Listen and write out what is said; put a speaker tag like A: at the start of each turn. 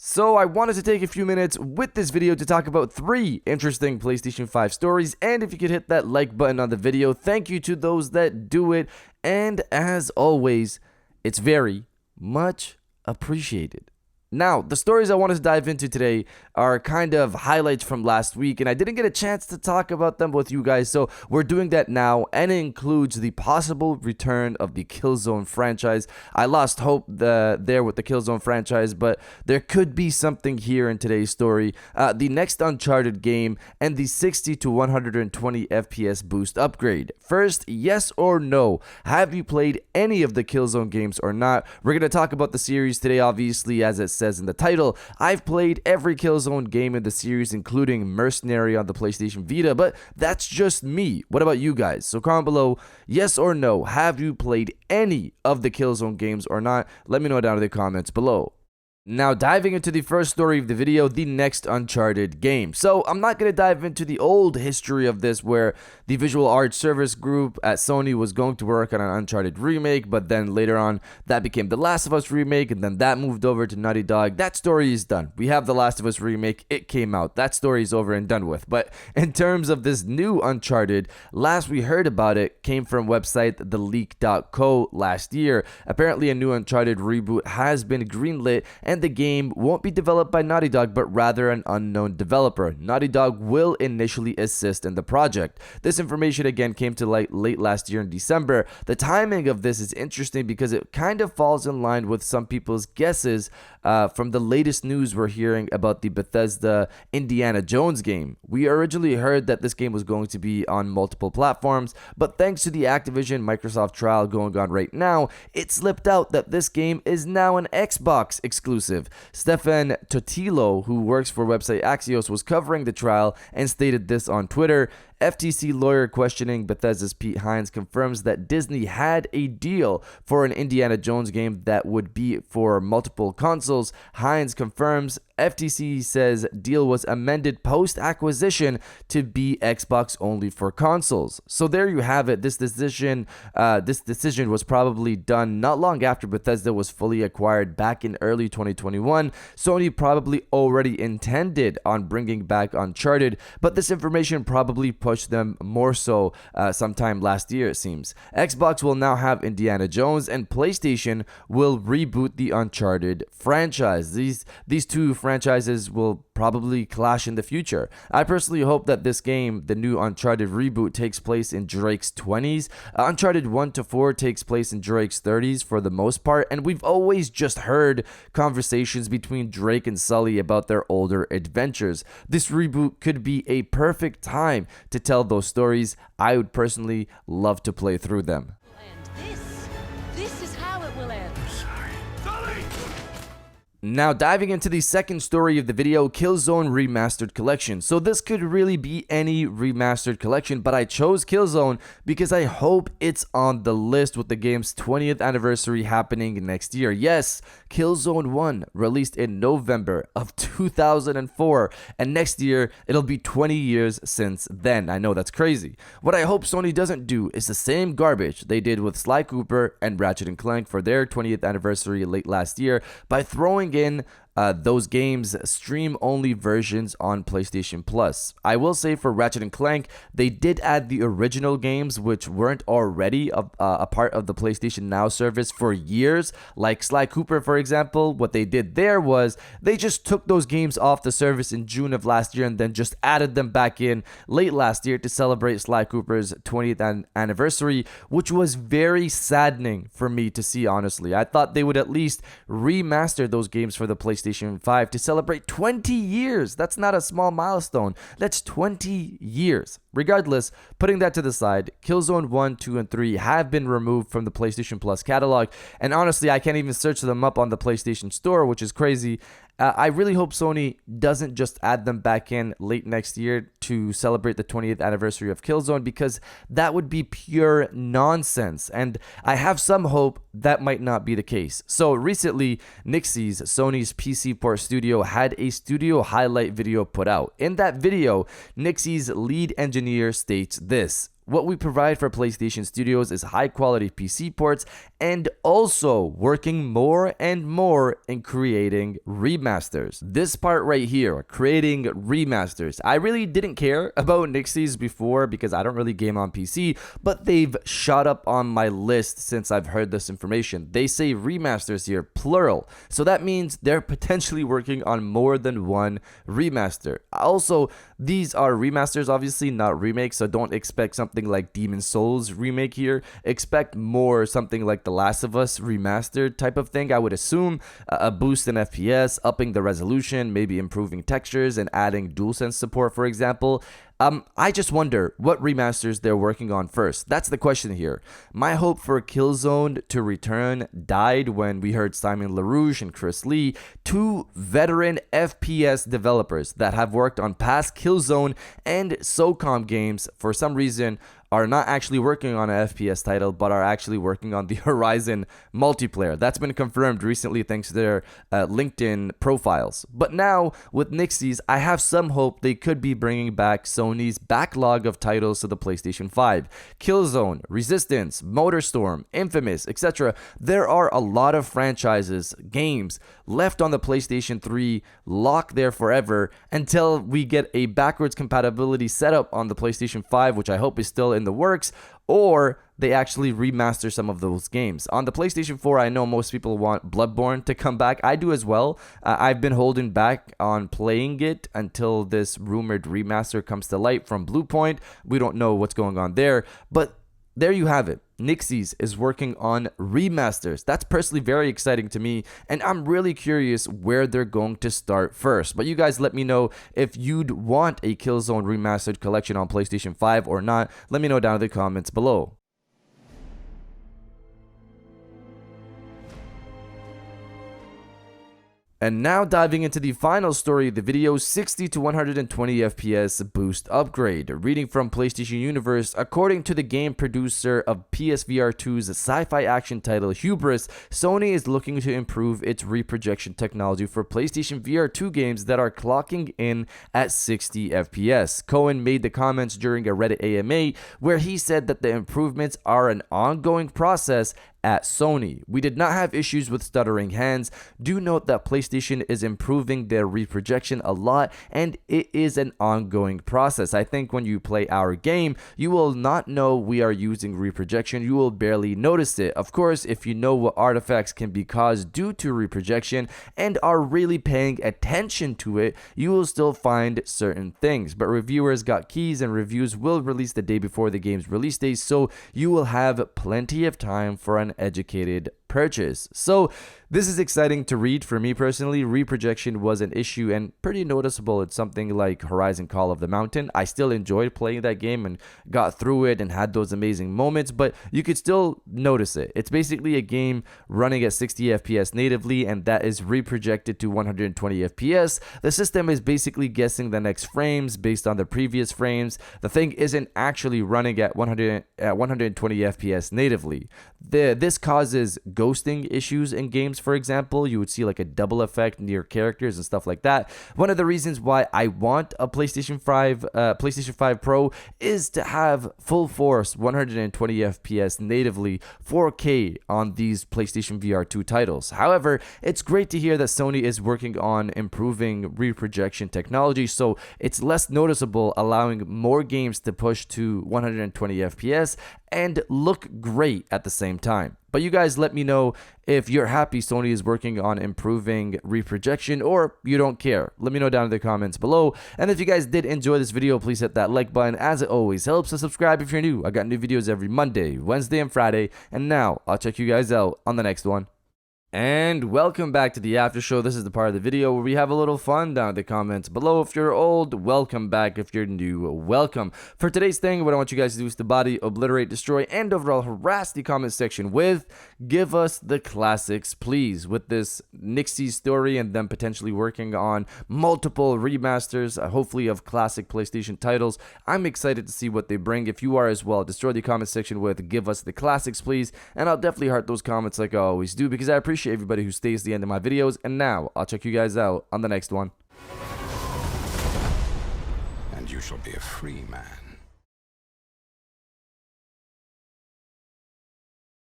A: So I wanted to take a few minutes with this video to talk about 3 interesting PlayStation 5 stories, and if you could hit that like button on the video, thank you to those that do it, and as always, it's very much appreciated. Now, the stories I wanted to dive into today are kind of highlights from last week, and I didn't get a chance to talk about them with you guys, so we're doing that now, and it includes the possible return of the Killzone franchise. I lost hope there with the Killzone franchise, but there could be something here in today's story. The next Uncharted game, and the 60 to 120 FPS boost upgrade. First, yes or no, have you played any of the Killzone games or not? We're going to talk about the series today, obviously, as it says in the title. I've played every Killzone game in the series, including Mercenary on the PlayStation Vita, but that's just me. What about you guys? So comment below, yes or no, have you played any of the Killzone games or not? Let me know down in the comments below. Now, diving into the first story of the video, the next Uncharted game. So, I'm not going to dive into the old history of this, where the visual arts service group at Sony was going to work on an Uncharted remake, but then later on, that became The Last of Us remake, and then that moved over to Naughty Dog. That story is done. We have The Last of Us remake. It came out. That story is over and done with. But in terms of this new Uncharted, last we heard about it came from website theleak.co last year. Apparently, a new Uncharted reboot has been greenlit, and the game won't be developed by Naughty Dog, but rather an unknown developer. Naughty Dog will initially assist in the project. This information again came to light late last year in December. The timing of this is interesting because it kind of falls in line with some people's guesses from the latest news we're hearing about the Bethesda Indiana Jones game. We originally heard that this game was going to be on multiple platforms, but thanks to the Activision Microsoft trial going on right now, it slipped out that this game is now an Xbox exclusive. Stefan Totilo, who works for website Axios, was covering the trial and stated this on Twitter. FTC lawyer questioning Bethesda's Pete Hines confirms that Disney had a deal for an Indiana Jones game that would be for multiple consoles. Hines confirms FTC says deal was amended post-acquisition to be Xbox only for consoles. So there you have it. This decision was probably done not long after Bethesda was fully acquired back in early 2021. Sony probably already intended on bringing back Uncharted, but this information probably pushed them more so sometime last year, it seems. Xbox will now have Indiana Jones, and PlayStation will reboot the Uncharted franchise. These two franchises will probably clash in the future. I personally hope that this game, the new Uncharted reboot, takes place in Drake's 20s. Uncharted 1 to 4 takes place in Drake's 30s for the most part, and we've always just heard conversations between Drake and Sully about their older adventures. This reboot could be a perfect time to tell those stories. I would personally love to play through them.
B: And this is how it will end.
A: Now, diving into the second story of the video, Killzone Remastered Collection. So this could really be any remastered collection, but I chose Killzone because I hope it's on the list with the game's 20th anniversary happening next year. Yes, Killzone 1 released in November of 2004, and next year it'll be 20 years since then. I know that's crazy. What I hope Sony doesn't do is the same garbage they did with Sly Cooper and Ratchet & Clank for their 20th anniversary late last year by throwing in those games stream-only versions on PlayStation Plus. I will say for Ratchet & Clank, they did add the original games which weren't already a part of the PlayStation Now service for years. Like Sly Cooper, for example, what they did there was they just took those games off the service in June of last year and then just added them back in late last year to celebrate Sly Cooper's 20th anniversary, which was very saddening for me to see, honestly. I thought they would at least remaster those games for the PlayStation 5 to celebrate 20 years. That's not a small milestone. That's 20 years. Regardless, putting that to the side, Killzone 1, 2, and 3 have been removed from the PlayStation Plus catalog, and honestly, I can't even search them up on the PlayStation Store, which is crazy. I really hope Sony doesn't just add them back in late next year to celebrate the 20th anniversary of Killzone, because that would be pure nonsense, and I have some hope that might not be the case. So recently, Nixies, Sony's PC port studio, had a studio highlight video put out. In that video, Nixies lead engineer states this: What we provide for PlayStation Studios is high quality PC ports and also working more and more in creating remasters. This part right here, creating remasters. I really didn't care about Nixies before because I don't really game on PC, but they've shot up on my list since I've heard this information. They say remasters here, plural. So that means they're potentially working on more than one remaster. Also, these are remasters, obviously, not remakes, so don't expect something like Demon's Souls remake here. Expect more something like The Last of Us remastered type of thing. I would assume a boost in FPS, upping the resolution, maybe improving textures and adding DualSense support, for example. I just wonder what remasters they're working on first. That's the question here. My hope for Killzone to return died when we heard Simon LaRouche and Chris Lee, two veteran FPS developers that have worked on past Killzone and SOCOM games, for some reason are not actually working on an FPS title, but are actually working on the Horizon multiplayer. That's been confirmed recently thanks to their LinkedIn profiles. But now, with Nixies, I have some hope they could be bringing back Sony's backlog of titles to the PlayStation 5. Killzone, Resistance, Motorstorm, Infamous, etc. There are a lot of franchises, games, left on the PlayStation 3, locked there forever, until we get a backwards compatibility setup on the PlayStation 5, which I hope is still in the works, or they actually remaster some of those games. On the PlayStation 4, I know most people want Bloodborne to come back. I do as well. I've been holding back on playing it until this rumored remaster comes to light from Bluepoint. We don't know what's going on there, but there you have it. Nixies is working on remasters. That's personally very exciting to me, and I'm really curious where they're going to start first. But you guys let me know if you'd want a Killzone remastered collection on PlayStation 5 or not. Let me know down in the comments below. And now diving into the final story of the video, 60 to 120 FPS boost upgrade. Reading from PlayStation Universe, according to the game producer of PSVR 2's sci-fi action title Hubris, Sony is looking to improve its reprojection technology for PlayStation VR 2 games that are clocking in at 60 FPS. Cohen made the comments during a Reddit AMA where he said that the improvements are an ongoing process at Sony. We did not have issues with stuttering hands. Do note that PlayStation is improving their reprojection a lot, and it is an ongoing process. I think when you play our game, you will not know we are using reprojection. You will barely notice it. Of course, if you know what artifacts can be caused due to reprojection and are really paying attention to it, you will still find certain things. But reviewers got keys, and reviews will release the day before the game's release date, so you will have plenty of time for an educated purchase. So this is exciting to read for me personally. Reprojection was an issue and pretty noticeable. It's something like Horizon Call of the Mountain. I still enjoyed playing that game and got through it and had those amazing moments, but you could still notice it. It's basically a game running at 60 FPS natively, and that is reprojected to 120 FPS. The system is basically guessing the next frames based on the previous frames. The thing isn't actually running at 120 FPS natively. This causes ghosting issues in games. For example, you would see like a double effect near characters and stuff like that. One of the reasons why I want a PlayStation 5 Pro is to have full force 120 FPS natively 4K on these PlayStation VR 2 titles. However, it's great to hear that Sony is working on improving reprojection technology so it's less noticeable, allowing more games to push to 120 FPS and look great at the same time. But you guys let me know if you're happy Sony is working on improving reprojection or you don't care. Let me know down in the comments below. And if you guys did enjoy this video, please hit that like button as it always helps, and subscribe if you're new. I got new videos every Monday, Wednesday, and Friday. And now I'll check you guys out on the next one. And welcome back to the after show. This is the part of the video where we have a little fun down in the comments below. If you're old, welcome back. If you're new, welcome. For today's thing, what I want you guys to do is to body, obliterate, destroy, and overall harass the comment section with give us the classics, please. With this Nixie story and them potentially working on multiple remasters, hopefully of classic PlayStation titles, I'm excited to see what they bring. If you are as well, destroy the comment section with give us the classics, please. And I'll definitely heart those comments like I always do, because I appreciate everybody who stays to the end of my videos. And now I'll check you guys out on the next one.
C: And you shall be a free man.